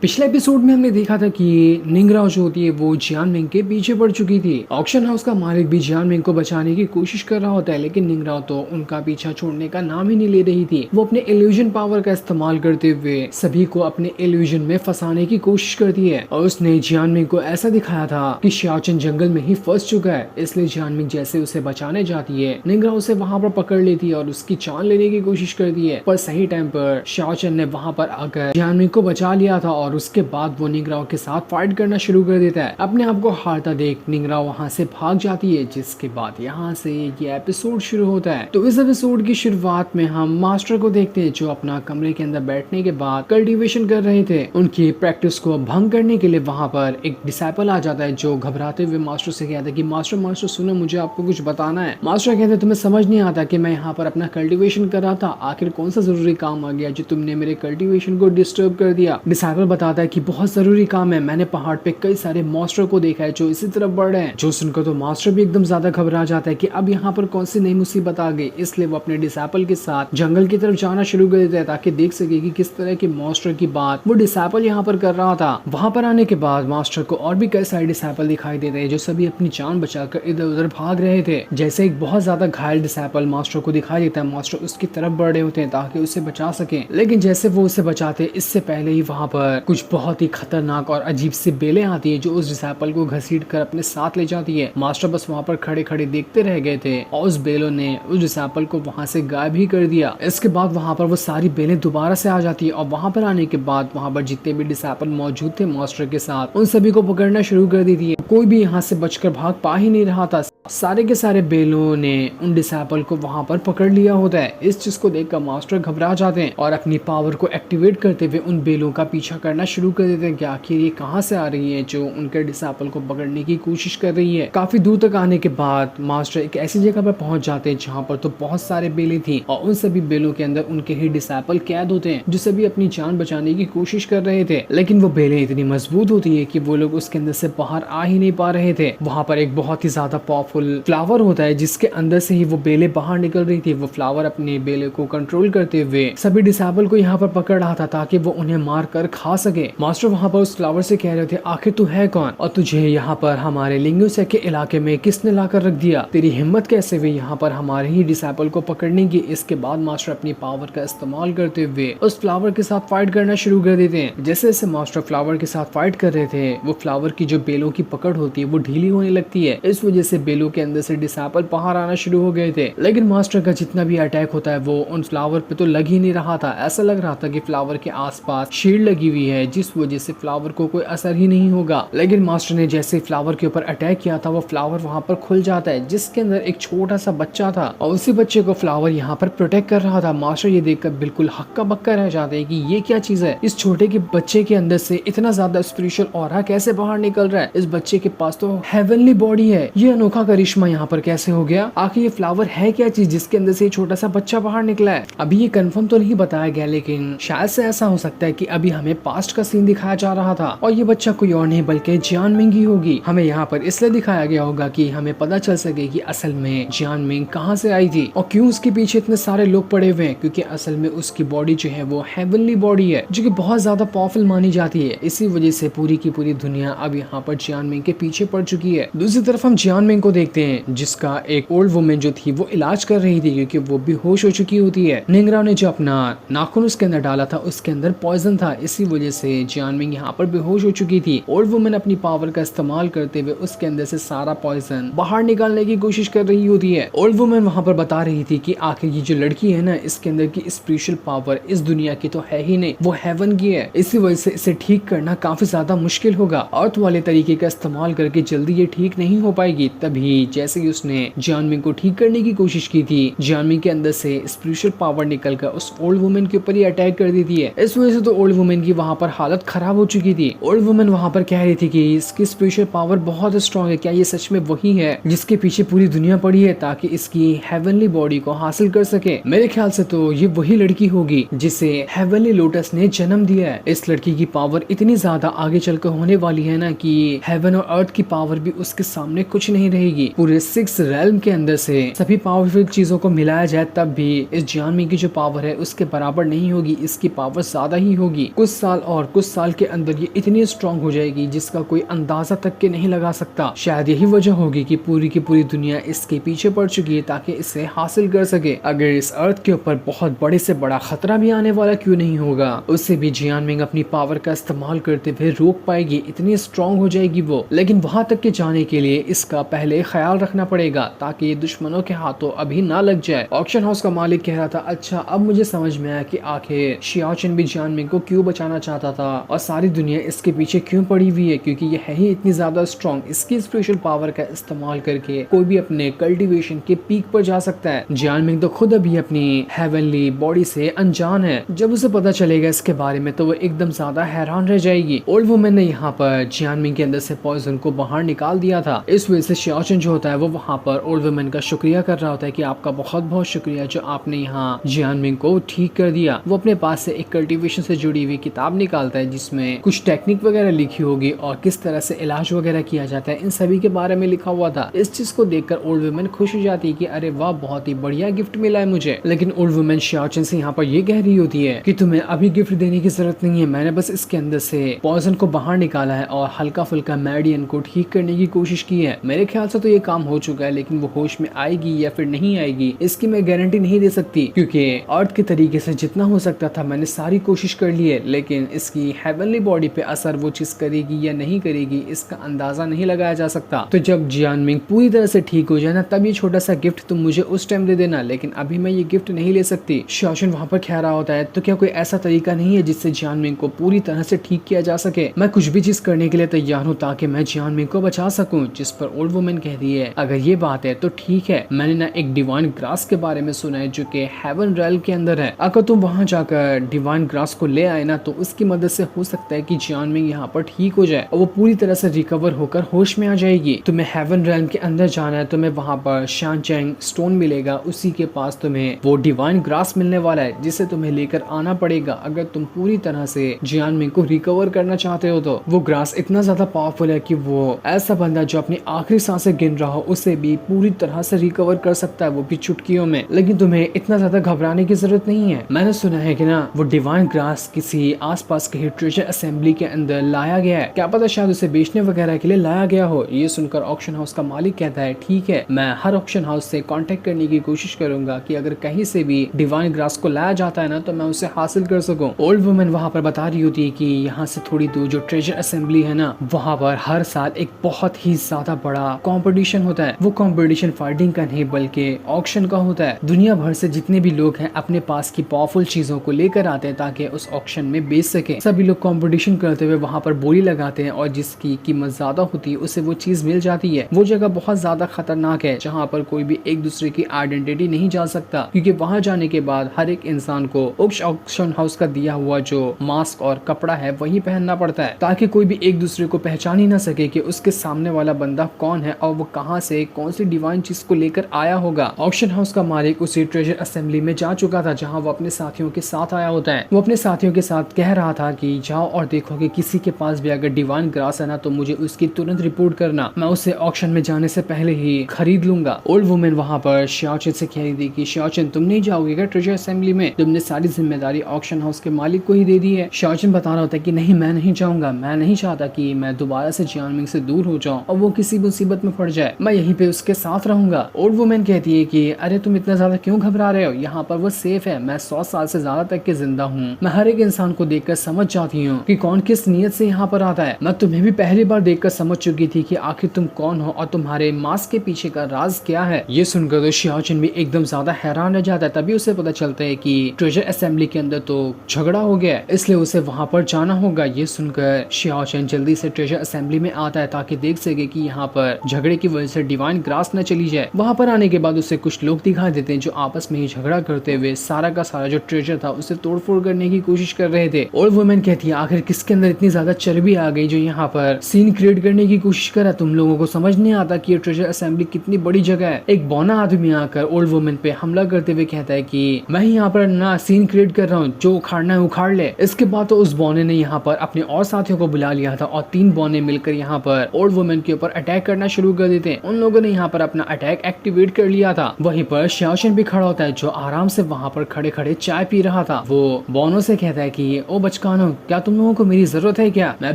पिछले एपिसोड में हमने देखा था कि निंगराओ जो होती है वो जियानमिंग के पीछे पड़ चुकी थी। ऑक्शन हाउस का मालिक भी जियानमिंग को बचाने की कोशिश कर रहा होता है, लेकिन निंगराओ तो उनका पीछा छोड़ने का नाम ही नहीं ले रही थी। वो अपने इल्यूजन पावर का इस्तेमाल करते हुए सभी को अपने इल्यूजन में फंसाने की कोशिश करती है और उसने जियानमिंग को ऐसा दिखाया था कि शाओचन जंगल में ही फंस चुका है, इसलिए जियानमिंग जैसे उसे बचाने जाती है निंगराओ उसे वहाँ पर पकड़ लेती है और उसकी जान लेने की कोशिश करती है। पर सही टाइम पर शाओचन ने वहाँ पर आकर जियानमिंग को बचा लिया था और उसके बाद वो निंगराओ के साथ फाइट करना शुरू कर देता है। अपने आप को हारता देख निंगराओ वहाँ से भाग जाती है, जिसके बाद यहाँ से ये एपिसोड शुरू होता है। तो इस एपिसोड की शुरुआत में हम मास्टर को देखते हैं जो अपना कमरे के अंदर बैठने के बाद कल्टीवेशन कर रहे थे। उनकी प्रैक्टिस को भंग करने के लिए वहाँ पर एक डिसाइपल आ जाता है जो घबराते हुए मास्टर से कहता है कि मास्टर सुनो, मुझे आपको कुछ बताना है। मास्टर कहते हैं तुम्हें समझ नहीं आता कि मैं यहाँ पर अपना कल्टीवेशन कर रहा था, आखिर कौन सा जरूरी काम आ गया जो तुमने मेरे कल्टीवेशन को डिस्टर्ब कर दिया। डिसाइपल बताता है कि बहुत जरूरी काम है, मैंने पहाड़ पे कई सारे मॉन्स्टर को देखा है जो इसी तरफ बढ़ रहे हैं। जो सुनकर तो मास्टर भी एकदम ज्यादा घबरा जाता है कि अब यहाँ पर कौन सी नई मुसीबत आ गई, इसलिए वो अपने डिसाइपल के साथ जंगल की तरफ जाना शुरू कर देता है ताकि देख सके कि किस तरह के मॉन्स्टर की बात वो डिसाइपल यहाँ पर कर रहा था। वहाँ पर आने के बाद मास्टर को और भी कई सारे डिसाइपल दिखाई देते हैं जो सभी अपनी जान बचाकर इधर उधर भाग रहे थे। जैसे एक बहुत ज्यादा घायल डिसाइपल मास्टर को दिखाई देता है, मास्टर उसकी तरफ बढ़ रहे होते हैं ताकि उसे बचा सके, लेकिन जैसे वो उसे बचाते इससे पहले ही वहाँ पर कुछ बहुत ही खतरनाक और अजीब सी बेलें आती है जो उस डिसाइपल को घसीट कर अपने साथ ले जाती है। मास्टर बस वहाँ पर खड़े खड़े देखते रह गए थे और उस बेलों ने उस डिसाइपल को वहाँ से गायब ही कर दिया। इसके बाद वहाँ पर वो सारी बेलें दोबारा से आ जाती है और वहाँ पर आने के बाद वहाँ पर जितने भी डिसाइपल मौजूद थे मास्टर के साथ उन सभी को पकड़ना शुरू कर दी थी। कोई भी यहाँ से बचकर भाग पा ही नहीं रहा था। सारे के सारे बेलों ने उन डिसाइपल को वहाँ पर पकड़ लिया होता है। इस चीज को देखकर मास्टर घबरा जाते हैं और अपनी पावर को एक्टिवेट करते हुए उन बेलों का पीछा करना शुरू कर देते हैं कि आखिर ये कहाँ से आ रही है जो उनके डिसाइपल को पकड़ने की कोशिश कर रही है। काफी दूर तक आने के बाद मास्टर एक ऐसी जगह पर पहुंच जाते हैं जहाँ पर तो बहुत सारे बेले थी और उन सभी बेलों के अंदर उनके ही डिसाइपल कैद होते हैं जो सभी अपनी जान बचाने की कोशिश कर रहे थे, लेकिन वो बेलें इतनी मजबूत होती है कि वो लोग उसके अंदर से बाहर आ ही नहीं पा रहे थे। वहाँ पर एक बहुत ही ज्यादा पावरफुल फ्लावर होता है जिसके अंदर से ही वो बेले बाहर निकल रही थी। वो फ्लावर अपने बेले को कंट्रोल करते हुए सभी डिसाइपल को यहाँ पर पकड़ रहा था ताकि वो उन्हें मार कर खा सके। मास्टर वहाँ पर उस फ्लावर से कह रहे थे आखिर तू है कौन और तुझे यहाँ पर हमारे लिंगोसेक के इलाके में किसने लाकर रख दिया, तेरी हिम्मत कैसे हुई यहाँ पर हमारे ही डिसाइपल को पकड़ने की। इसके बाद मास्टर अपनी पावर का इस्तेमाल करते हुए उस फ्लावर के साथ फाइट करना शुरू कर देते हैं। जैसे जैसे मास्टर फ्लावर के साथ फाइट कर रहे थे वो फ्लावर की जो बेलों की पकड़ होती है वो ढीली होने लगती है। इस वजह से बेलों के अंदर से डिसाइपल बाहर आना शुरू हो गए थे, लेकिन मास्टर का जितना भी अटैक होता है वो उन फ्लावर पे तो लग ही नहीं रहा था। ऐसा लग रहा था कि फ्लावर के आसपास शील्ड लगी हुई है जिस वजह से फ्लावर को कोई असर ही नहीं होगा। लेकिन मास्टर ने जैसे फ्लावर के ऊपर अटैक किया था वो फ्लावर वहाँ पर खुल जाता है जिसके अंदर एक छोटा सा बच्चा था और उसी बच्चे को फ्लावर यहाँ पर प्रोटेक्ट कर रहा था। मास्टर ये देखकर बिल्कुल हक्का बक्का रह जाते हैं कि ये क्या चीज है, इस छोटे के बच्चे के अंदर से इतना ज्यादा स्पिरिचुअल ऑरा कैसे बाहर निकल रहा है, इस बच्चे के पास तो हेवनली बॉडी है, ये अनोखा करिश्मा यहाँ पर कैसे हो गया, आखिर ये फ्लावर है क्या चीज जिसके अंदर से छोटा सा बच्चा बाहर निकला है। अभी ये कंफर्म तो नहीं बताया गया, लेकिन शायद से ऐसा हो सकता है कि अभी हमें पास्ट का सीन दिखाया जा रहा था और ये बच्चा कोई और नहीं बल्कि जियानमिंग ही होगी। हमें यहाँ पर इसलिए दिखाया गया होगा कि हमें पता चल सके कि असल में जियानमिंग कहाँ से आई थी और क्यों उसके पीछे इतने सारे लोग पड़े हुए हैं, क्योंकि असल में उसकी बॉडी जो है वो हेवनली बॉडी है जो कि बहुत ज्यादा पावरफुल मानी जाती है। इसी वजह से पूरी की पूरी दुनिया अब यहाँ पर जियानमिंग के पीछे पड़ चुकी है। दूसरी तरफ हम जियानमिंग को देखते हैं जिसका एक ओल्ड वुमेन जो थी वो इलाज कर रही थी क्योंकि वो बेहोश हो चुकी होती है। निंगराओ ने जो अपना नाखून उसके अंदर डाला था उसके अंदर पॉइजन था, इसी वजह से जियानमिंग यहाँ पर बेहोश हो चुकी थी। ओल्ड वुमेन अपनी पावर का इस्तेमाल करते हुए उसके अंदर से सारा पॉइजन बाहर निकालने की कोशिश कर रही होती है। ओल्ड वुमेन वहाँ पर बता रही थी कि आखिर ये जो लड़की है ना इसके अंदर की स्पिरिचुअल पावर इस दुनिया की तो है ही नहीं, वो हेवन की है, इसी वजह से इसे ठीक करना काफी ज्यादा मुश्किल होगा। अर्थ वाले तरीके का इस्तेमाल करके जल्दी ये ठीक नहीं हो पाएगी। तभी जैसे ही उसने जियानमिंग को ठीक करने की कोशिश की थी जियानमिंग के अंदर से स्पिरिचुअल पावर निकलकर उस ओल्ड वुमेन के ऊपर ही अटैक कर दी थी। इस वजह से तो ओल्ड वुमेन की वहाँ पर हालत खराब हो चुकी थी। ओल्ड वुमेन वहाँ पर कह रही थी कि इसकी स्पिरिचुअल पावर बहुत स्ट्रॉन्ग है, क्या ये सच में वही है जिसके पीछे पूरी दुनिया पड़ी है ताकि इसकी हेवनली बॉडी को हासिल कर सके। मेरे ख्याल से तो ये वही लड़की होगी जिसे हेवनली लोटस ने जन्म दिया है। इस लड़की की पावर इतनी ज्यादा आगे चलकर होने वाली है ना कि हेवन और अर्थ की पावर भी उसके सामने कुछ नहीं रहेगी। जाएगी। पूरे 6 रेल्म के अंदर से सभी पावरफुल चीजों को मिलाया जाए तब भी इस जियानमिंग की जो पावर है उसके बराबर नहीं होगी, इसकी पावर ज्यादा ही होगी। कुछ साल के अंदर ये इतनी स्ट्रांग हो जाएगी जिसका कोई अंदाजा तक के नहीं लगा सकता। शायद यही वजह होगी कि पूरी की पूरी दुनिया इसके पीछे पड़ चुकी है ताकि इसे हासिल कर सके। अगर इस अर्थ के ऊपर बहुत बड़े से बड़ा खतरा भी आने वाला क्यों नहीं होगा, उससे भी जियानमिंग अपनी पावर का इस्तेमाल करते हुए रोक पाएगी, इतनी स्ट्रांग हो जाएगी वो। लेकिन वहां तक के जाने के लिए इसका पहले ख्याल रखना पड़ेगा ताकि ये दुश्मनों के हाथों अभी ना लग जाए। ऑक्शन हाउस का मालिक कह रहा था, अच्छा अब मुझे समझ में आया कि आखिर शियाओ चेन भी जियानमिंग को क्यों बचाना चाहता था और सारी दुनिया इसके पीछे क्यों पड़ी हुई है, क्योंकि ये है ही इतनी ज्यादा स्ट्रांग। इसकी स्पेशल पावर का इस्तेमाल करके कोई भी अपने कल्टीवेशन के पीक पर जा सकता है। जियानमिंग तो खुद अभी अपनी हेवनली बॉडी से अनजान है। जब उसे पता चलेगा इसके बारे में तो वो एकदम ज्यादा हैरान रह जाएगी। ओल्ड वुमेन ने यहाँ पर जियानमिंग के अंदर से पॉइजन को बाहर निकाल दिया था। इस वजह से शियाओ चेन जो होता है वो वहाँ पर ओल्ड वुमेन का शुक्रिया कर रहा होता है कि आपका बहुत बहुत शुक्रिया जो आपने यहाँ जियानमिंग को ठीक कर दिया। वो अपने पास से एक कल्टीवेशन से जुड़ी हुई किताब निकालता है जिसमें कुछ टेक्निक वगैरह लिखी होगी और किस तरह से इलाज वगैरह किया जाता है इन सभी के बारे में लिखा हुआ था। इस चीज को देखकर ओल्ड वुमेन खुश हो जाती है कि अरे वाह, बहुत ही बढ़िया गिफ्ट मिला है मुझे। लेकिन ओल्ड वुमेन शियाओ चेन से यहाँ पर ये कह रही होती है कि तुम्हें अभी गिफ्ट देने की जरूरत नहीं है, मैंने बस इसके अंदर से पॉइजन को बाहर निकाला है और हल्का फुल्का मैडियन को ठीक करने की कोशिश की है। मेरे ख्याल से तो ये काम हो चुका है, लेकिन वो होश में आएगी या फिर नहीं आएगी इसकी मैं गारंटी नहीं दे सकती, क्योंकि अर्थ के तरीके से जितना हो सकता था मैंने सारी कोशिश कर ली है। लेकिन इसकी हेवनली बॉडी पे असर वो चीज करेगी या नहीं करेगी इसका अंदाजा नहीं लगाया जा सकता। तो जब जियानमिंग पूरी तरह से ठीक हो जाए ना तब ये छोटा सा गिफ्ट तुम मुझे उस टाइम दे देना, लेकिन अभी मैं ये गिफ्ट नहीं ले सकती। शियाओ चेन वहाँ पर कह रहा होता है, तो क्या कोई ऐसा तरीका नहीं है जिससे जियानमिंग को पूरी तरह से ठीक किया जा सके? मैं कुछ भी चीज करने के लिए तैयार हूँ ताकि मैं जियानमिंग को बचा सकूं। जिस पर ओल्ड वुमेन कह रही है, अगर ये बात है तो ठीक है, मैंने ना एक डिवाइन ग्रास के बारे में सुना है जो कि हेवन रेल्म के अंदर है। अगर तुम वहां जाकर डिवाइन ग्रास को ले आए ना तो उसकी मदद से हो सकता है कि जियानमिंग यहाँ पर ठीक हो जाए और वो पूरी तरह से रिकवर होकर होश में आ जाएगी। तुम्हें हेवन रेल्म के अंदर जाना है, तुम्हें वहां पर शानचेंग स्टोन मिलेगा, उसी के पास तुम्हें वो डिवाइन ग्रास मिलने वाला है जिसे तुम्हें लेकर आना पड़ेगा अगर तुम पूरी तरह से जियानमिंग को रिकवर करना चाहते हो। तो वो ग्रास इतना ज्यादा पावरफुल है कि वो ऐसा बंदा जो अपनी आखिरी सांसें गिन रहा हो उसे भी पूरी तरह से रिकवर कर सकता है, वो भी चुटकियों में। लेकिन तुम्हें इतना ज्यादा घबराने की जरूरत नहीं है। मैंने सुना है कि ना वो डिवाइन ग्रास किसी आसपास के ट्रेजर असेंबली के अंदर लाया गया है, क्या पता शायद उसे बेचने वगैरह के लिए लाया गया हो। ये सुनकर ऑक्शन हाउस का मालिक कहता है, ठीक है, मैं हर ऑक्शन हाउस से कांटेक्ट करने की कोशिश करूंगा कि अगर कहीं से भी डिवाइन ग्रास को लाया जाता है ना तो मैं उसे हासिल कर सकूं। ओल्ड वुमेन वहां पर बता रही होती है कि यहाँ से थोड़ी दूर जो ट्रेजर असेंबली है ना वहां पर हर साल एक बहुत ही ज्यादा बड़ा कंपटीशन होता है। वो कंपटीशन फाइटिंग का नहीं बल्कि ऑक्शन का होता है। दुनिया भर से जितने भी लोग हैं अपने पास की पावरफुल चीजों को लेकर आते हैं ताकि उस ऑक्शन में बेच सके। सभी लोग कंपटीशन करते हुए वहां पर बोली लगाते हैं और जिसकी कीमत ज्यादा होती है उसे वो चीज मिल जाती है। वो जगह बहुत ज्यादा खतरनाक है जहाँ पर कोई भी एक दूसरे की आइडेंटिटी नहीं जान सकता, क्योंकि वहां जाने के बाद हर एक इंसान को ऑक्शन हाउस का दिया हुआ जो मास्क और कपड़ा है वही पहनना पड़ता है ताकि कोई भी एक दूसरे को पहचान ही ना सके कि उसके सामने वाला बंदा कौन है और वो कहां से कौन सी डिवाइन चीज को लेकर आया होगा। ऑक्शन हाउस का मालिक उसी ट्रेजर असेंबली में जा चुका था जहां वो अपने साथियों के साथ आया होता है। वो अपने साथियों के साथ कह रहा था कि जाओ और देखो कि किसी के पास भी अगर डिवाइन ग्रास है ना तो मुझे उसकी तुरंत रिपोर्ट करना, मैं उसे ऑक्शन में जाने से पहले ही खरीद लूंगा। ओल्ड वुमेन वहां पर शियाओ चेन से कह रही थी कि शियाओ चेन तुम नहीं जाओगे क्या ट्रेजर असेंबली में? तुमने सारी जिम्मेदारी ऑक्शन हाउस के मालिक को ही दे दी है। शियाओ चेन बता रहा होता है कि नहीं, मैं नहीं जाऊंगा, मैं नहीं चाहता कि मैं दोबारा से जियानमिंग से दूर हो जाऊं और वो किसी मुसीबत में पड़ जाए, मैं यहीं पे उसके साथ रहूंगा। ओल्ड वुमेन कहती है कि अरे तुम इतना ज्यादा क्यों घबरा रहे हो, यहाँ पर वो सेफ है, मैं 100 साल से ज्यादा तक के जिंदा हूँ, मैं हर एक इंसान को देखकर समझ जाती हूँ कि कौन किस नीयत से यहाँ पर आता है। मैं तुम्हें भी पहली बार देखकर समझ चुकी थी कि आखिर तुम कौन हो और तुम्हारे मास्क के पीछे का राज क्या है। ये सुनकर तो शियाओ चेन भी एकदम ज्यादा हैरान रह जाता है। तभी उसे पता चलता है कि ट्रेजर असेंबली के अंदर तो झगड़ा हो गया है, इसलिए उसे वहां पर जाना होगा। ये सुनकर शियाओ चेन जल्दी से ट्रेजर असेंबली में आता है ताकि देख सके कि यहाँ पर झगड़े की वजह से डिवाइन ग्रास न चली जाए। वहां पर आने के बाद उसे कुछ लोग दिखाई देते हैं जो आपस में ही झगड़ा करते हुए सारा का सारा जो ट्रेजर था उसे तोड़फोड़ करने की कोशिश कर रहे थे। ओल्ड वुमेन कहती है आखिर किसके अंदर इतनी ज्यादा चर्बी आ गई जो यहाँ पर सीन क्रिएट करने की कोशिश करा। तुम लोगों को समझ नहीं आता कि ये ट्रेजर असेंबली कितनी बड़ी जगह है। एक बौना आदमी आकर ओल्ड वुमेन पे हमला करते हुए कहता है कि मैं यहाँ पर ना सीन क्रिएट कर रहा हूँ, जो उखाड़ना है उखाड़ ले। इसके बाद तो उस बौने ने यहाँ पर अपने और साथियों को बुला लिया था और 3 बौने मिलकर यहाँ पर ओल्ड वुमेन के ऊपर अटैक करना शुरू कर कर देते हैं। उन लोगों ने यहाँ पर अपना अटैक एक्टिवेट कर लिया था। वहीं पर शाओशन भी खड़ा होता है जो आराम से वहाँ पर खड़े खड़े चाय पी रहा था। वो बोनो से कहता है कि ओ बचकानो, क्या तुम लोगों को मेरी जरूरत है क्या? मैं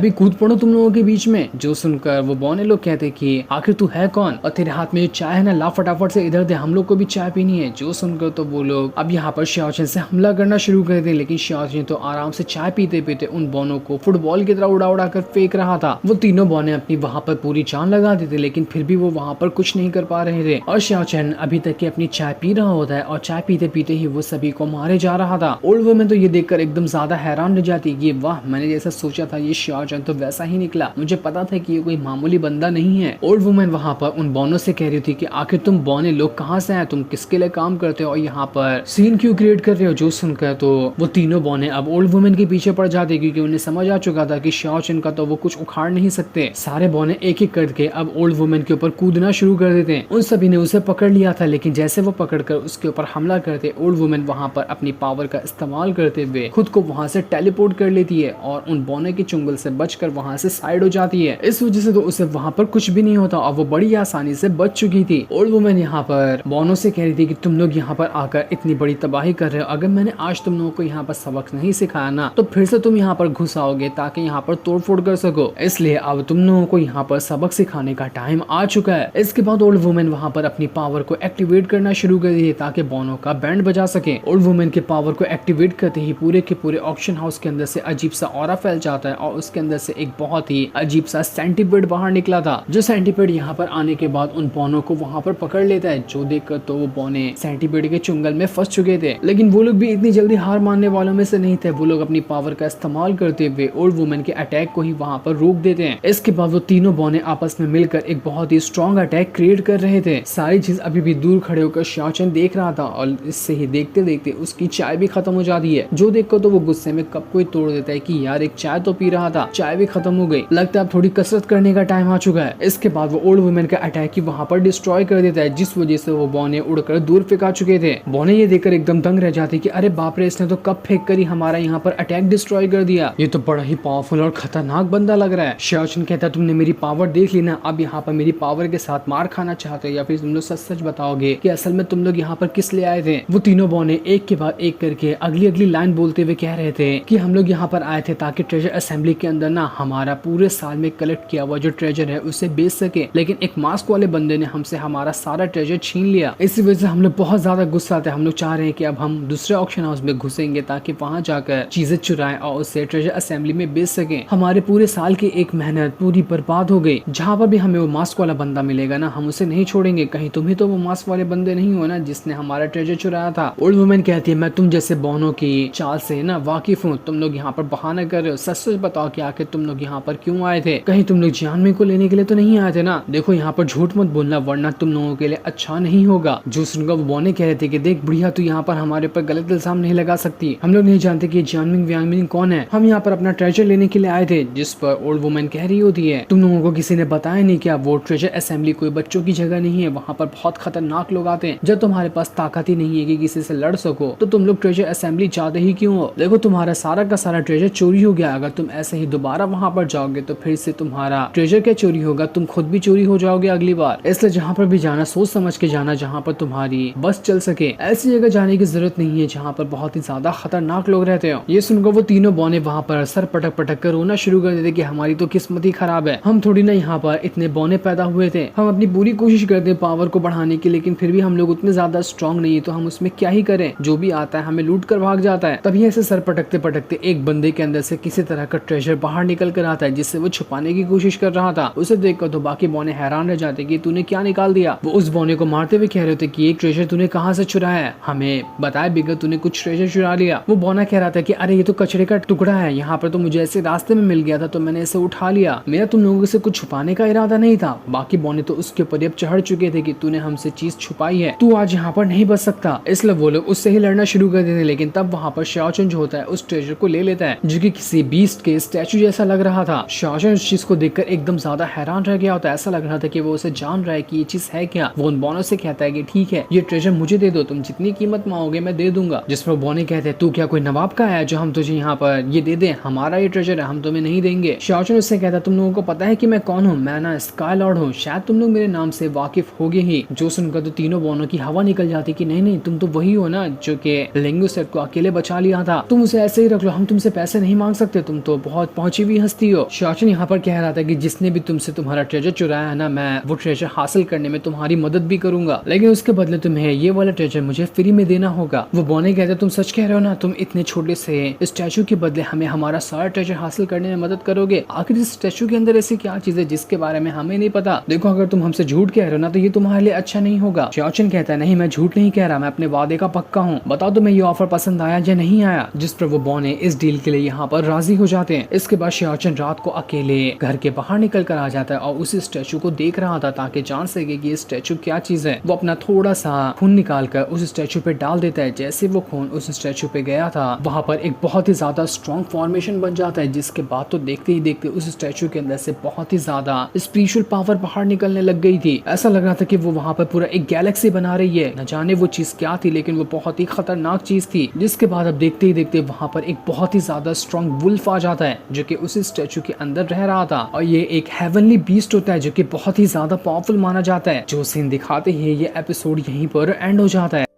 भी कूद पड़ूं तुम लोगों के बीच में। जो सुनकर वो बोने लोग कहते कि आखिर तू है कौन और तेरे हाथ में जो चाय है ना, ला फटाफट से इधर दे, हम लोग को भी चाय पीनी है। जो सुनकर तो वो लोग अब यहाँ पर शाओशन से हमला करना शुरू कर दे, लेकिन शाओशन तो आराम से चाय पीते पीते उन बोनों को फुटबॉल की तरह उड़ा उड़ा कर फेंक रहा था। वो तीनों बोने अपनी वहाँ पर पूरी जान लगा देते, लेकिन फिर भी वो वहाँ पर कुछ नहीं कर पा रहे थे। और शाओशन अभी तक की अपनी चाय पी रहा होता है और चाय पीते पीते ही वो सभी को मारे जा रहा था। ओल्ड वुमेन तो ये देखकर एकदम ज्यादा हैरान रह जाती कि वाह, मैंने जैसा सोचा था ये शाओशन तो वैसा ही निकला। मुझे पता था कि ये कोई मामूली बंदा नहीं है। ओल्ड वुमेन वहाँ पर उन बोनों से कह रही थी कि आखिर तुम बोने लोग कहाँ से आए, तुम किसके लिए काम करते हो और यहाँ पर सीन क्यों क्रिएट कर रहे हो? जो सुनकर तो वो तीनों बोने अब ओल्ड वुमेन के पीछे पड़ जाते, क्योंकि उन्हें समझ आ चुका था कि शाओशन का तो वो कुछ उखाड़ नहीं सकते। सारे बोने एक एक करके अब ओल्ड वुमेन के ऊपर कूदना शुरू कर देते हैं। उन सभी ने उसे पकड़ लिया था, लेकिन जैसे वो पकड़कर उसके ऊपर हमला करते, ओल्ड वुमेन वहाँ पर अपनी पावर का इस्तेमाल करते हुए खुद को वहाँ से टेलीपोर्ट कर लेती है और उन बोने के चुंगल से बचकर वहाँ से साइड हो जाती है। इस वजह से तो उसे वहाँ पर कुछ भी नहीं होता और वो बड़ी आसानी से बच चुकी थी। ओल्ड वुमेन यहाँ पर बोनों से कह रही थी कि तुम लोग यहाँ पर आकर इतनी बड़ी तबाही कर रहे हो, अगर मैंने आज तुम लोगों को यहाँ पर सबक नहीं सिखाया ना, तो फिर से तुम यहाँ पर घुस आओगे ताकि यहाँ पर तोड़फोड़ कर सको। इसलिए अब तुम लोगों को यहाँ पर सबक सिखाने का टाइम आ चुका है। इसके बाद ओल्ड वुमेन वहाँ पर अपनी पावर को एक्टिवेट करना शुरू कर दी ताकि बोनों का बैंड बजा सके। ओल्ड वुमेन के पावर को एक्टिवेट करते ही पूरे के पूरे ऑक्शन हाउस के अंदर से अजीब सा ऑरा फैल जाता है और उसके अंदर से एक बहुत ही अजीब सा सेंटीपीड बाहर निकला था। जो सेंटीपीड यहाँ पर आने के बाद उन बोनों को वहाँ पर पकड़ लेता है। जो देखकर तो वो बोने सेंटीपीड के चुंगल में फंस चुके थे, लेकिन वो लोग भी इतनी जल्दी हार मानने वालों में से नहीं थे। वो लोग अपनी पावर का इस्तेमाल करते हुए ओल्ड वुमेन के अटैक को ही वहाँ पर रोक देते हैं। इसके बाद वो तीनों बोने आपस में मिलकर एक बहुत ही स्ट्रॉन्ग अटैक क्रिएट कर रहे थे। सारी चीज अभी भी दूर खड़े होकर शाओशन देख रहा था और इससे ही देखते देखते उसकी चाय भी खत्म हो जाती है। जो देखकर तो वो गुस्से में कप को ही तोड़ देता है कि यार एक चाय तो पी रहा था, चाय भी खत्म हो गई, लगता है अब थोड़ी कसरत करने का टाइम आ चुका है। इसके बाद वो ओल्ड वुमेन का अटैक ही वहाँ पर डिस्ट्रॉय कर देता है, जिस वजह से वो बोने उड़कर दूर फेंका चुके थे। बोने ये देखकर एकदम दंग रह जाती कि अरे बाप रे, इसने तो कप फेंक कर ही हमारा यहाँ पर अटैक डिस्ट्रॉय कर दिया। ये तो बड़ा ही पावरफुल और खतरनाक बंदा लग रहा है। शाओशन कहता है तुमने मेरी पावर देख ली ना, अब यहाँ पर मेरी पावर के साथ मार खाना चाहते हो या फिर तुम लोग सच सच बताओगे कि असल में तुम लोग यहाँ पर किस लिए आए थे? वो तीनों बोने एक के बाद एक करके अगली अगली लाइन बोलते हुए कह रहे थे कि हम लोग यहाँ पर आए थे ताकि ट्रेजर असेंबली के अंदर ना हमारा पूरे साल में कलेक्ट किया हुआ जो ट्रेजर है उसे बेच सके, लेकिन एक मास्क वाले बंदे ने हमसे हमारा सारा ट्रेजर छीन लिया। इसी वजह से हम लोग बहुत ज्यादा गुस्सा आते हैं। हम लोग चाह रहे हैं कि अब हम दूसरे ऑक्शन हाउस में घुसेंगे ताकि वहाँ जाकर चीजें चुराएं और उसे ट्रेजर असेंबली में बेच सके। हमारे पूरे साल की एक मेहनत पूरी बर्बाद हो गई। जहाँ पर भी हमें वो मास्क वाला बंदा मिलेगा ना, हम उसे नहीं छोड़ेंगे। कहीं तुम ही तो वो मास्क वाले बंदे नहीं हो ना जिसने हमारा ट्रेजर चुराया था? ओल्ड वुमेन कहती है मैं तुम जैसे बोनों की चाल से ना वाकिफ हूँ, तुम लोग यहाँ पर बहाना कर रहे हो। सच सच बताओ कि आखिर तुम लोग यहाँ पर क्यों आए थे? कहीं तुम लोग जियानमिन को लेने के लिए तो नहीं आए थे ना? देखो यहाँ पर झूठ मत बोलना वरना तुम लोगों के लिए अच्छा नहीं होगा। जो सुनकर वो बोने कह रहे थे कि देख बुढ़िया, तू यहाँ पर हमारे ऊपर गलत इल्जाम नहीं लगा सकती। हम लोग नहीं जानते कि जियानमिन व्यांगमिन कौन है। हम यहाँ पर अपना ट्रेजर लेने के लिए आए थे। जिस पर ओल्ड वुमेन कह रही होती है तुम लोगों को किसी ने बताया नहीं क्या? वो ट्रेजर असेंबली कोई बच्चों की जगह नहीं है, वहाँ पर बहुत खतरनाक लोग आते हैं। जब तुम्हारे पास ताकत ही नहीं है कि किसी से लड़ सको तो तुम लोग ट्रेजर असेंबली चाहते ही क्यों हो? देखो तुम्हारा सारा का सारा ट्रेजर चोरी हो गया। अगर तुम ऐसे ही दोबारा वहाँ पर जाओगे तो फिर से तुम्हारा ट्रेजर क्या चोरी होगा, तुम खुद भी चोरी हो जाओगे अगली बार। इसलिए जहाँ पर भी जाना सोच समझ के जाना, जहाँ पर तुम्हारी बस चल सके। ऐसी जगह जाने की जरूरत नहीं है जहाँ पर बहुत ही ज्यादा खतरनाक लोग रहते हो। ये सुनकर वो तीनों बोने वहाँ पर सर पटक पटक कर रोना शुरू कर देते कि हमारी तो किस्मत ही खराब है। हम थोड़ी ना यहाँ पर इतने बोने पैदा हुए थे। हम अपनी पूरी कोशिश करते हैं पावर को बढ़ाने की, लेकिन फिर भी हम लोग उतने ज्यादा स्ट्रॉन्ग नहीं है, तो हम उसमें क्या ही करें। जो भी आता है हमें लूट कर भाग जाता है। तभी ऐसे सर पटकते पटकते एक बंदे के अंदर से किसी तरह का ट्रेजर बाहर निकल कर आता है जिससे वो छुपाने की कोशिश कर रहा था। उसे देखकर तो बाकी बोने हैरान रह जाते कि तूने क्या निकाल दिया। वो उस बोने को मारते हुए कह रहे थे कि एक ट्रेजर तूने कहाँ से चुराया है, हमें बताया बिगर तूने कुछ ट्रेजर चुरा लिया। वो बोना कह रहा था कि अरे ये तो कचरे का टुकड़ा है, यहाँ पर तो मुझे ऐसे रास्ते में मिल गया था तो मैंने इसे उठा लिया। मेरा तुम लोगों से कुछ छुपाने का इरादा नहीं था। बाकी बोने तो उसके ऊपर अब चढ़ चुके थे कि तूने हमसे चीज छुपाई है, तू आज यहाँ पर नहीं बच सकता। इसलिए वो लोग उससे ही लड़ना शुरू कर देते। लेकिन तब वहाँ पर शाओचन जो होता है उस ट्रेजर को ले लेता है जो कि किसी बीस्ट के स्टैचू जैसा लग रहा था। शाओचन उस चीज को देखकर एकदम ज्यादा हैरान रह गया होता है। ऐसा लग रहा था कि वो उसे जान रहा है कि ये चीज है क्या। वो उन बोनों से कहता है कि ठीक है ये ट्रेजर मुझे दे दो, तुम जितनी कीमत मांगोगे मैं दे दूंगा। जिस पर बोने कहते हैं तू क्या कोई नवाब का है जो हम तुझे यहाँ पर ये दे दें? हमारा ये ट्रेजर है, हम तुम्हें नहीं देंगे। शाओचन उससे कहता है तुम लोगों को पता है कि मैं कौन हूँ? मैं ना स्काई लॉर्ड हूँ। हो, शायद तुम लोग मेरे नाम से वाकिफ होगे ही। जो सुनकर तो तीनों बॉनों की हवा निकल जाती कि नहीं तुम तो वही हो ना जो कि लिंगो सेट को अकेले बचा लिया था, तुम उसे ऐसे ही रख लो, हम तुमसे पैसे नहीं मांग सकते, तुम तो बहुत पहुंची हुई हस्ती हो। शाओचन यहाँ पर कह रहा था कि जिसने भी तुमसे तुम्हारा ट्रेजर चुराया है ना, मैं वो ट्रेजर हासिल करने में तुम्हारी मदद भी करूंगा, लेकिन उसके बदले तुम्हें ये वाला ट्रेजर मुझे फ्री में देना होगा। वो बॉने कहते तुम सच कह रहे हो ना, तुम इतने छोटे से स्टैचू के बदले हमें हमारा सारा ट्रेजर हासिल करने में मदद करोगे? आखिर इस स्टैचू के अंदर ऐसी क्या चीज है जिसके बारे में हमें नहीं पता? देखो अगर तुम हमसे झूठ कह रहे हो ना तो ये तुम्हारे लिए अच्छा नहीं होगा। शाओचन कहता है नहीं मैं झूठ नहीं कह रहा, मैं अपने वादे का पक्का हूँ, बताओ तुम्हें ये ऑफर पसंद आया या नहीं आया? जिस पर वो बॉने इस डील के लिए यहाँ पर राजी हो जाते हैं। इसके बाद शाओचन रात को अकेले घर के बाहर निकल कर आ जाता है और उस स्टैचू को देख रहा था ताकि जान सके कि ये स्टैचू क्या चीज है। वो अपना थोड़ा सा खून निकाल कर उस स्टैचू पे डाल देता है। जैसे वो खून उस स्टैचू पे गया था वहां पर एक बहुत ही ज्यादा स्ट्रॉन्ग फॉर्मेशन बन जाता है, जिसके बाद तो देखते ही देखते उस स्टैचू के अंदर से बहुत ही ज्यादा स्पिरिचुअल पावर बाहर निकलने लग गई थी। ऐसा लग रहा था कि वो वहां पर पूरा एक गैलेक्सी बना रही है। न जाने वो चीज क्या थी, लेकिन वो बहुत ही खतरनाक चीज थी। जिसके बाद अब देखते ही देखते वहां पर एक बहुत ही ज्यादा स्ट्रॉन्ग वुल्फ आ जाता है जो कि उस स्टैचू के अंदर रह रहा था, और ये एक हेवनली बीस्ट होता है जो कि बहुत ही ज्यादा पावरफुल माना जाता है। जो सीन दिखाते ही ये एपिसोड यहीं पर एंड हो जाता है।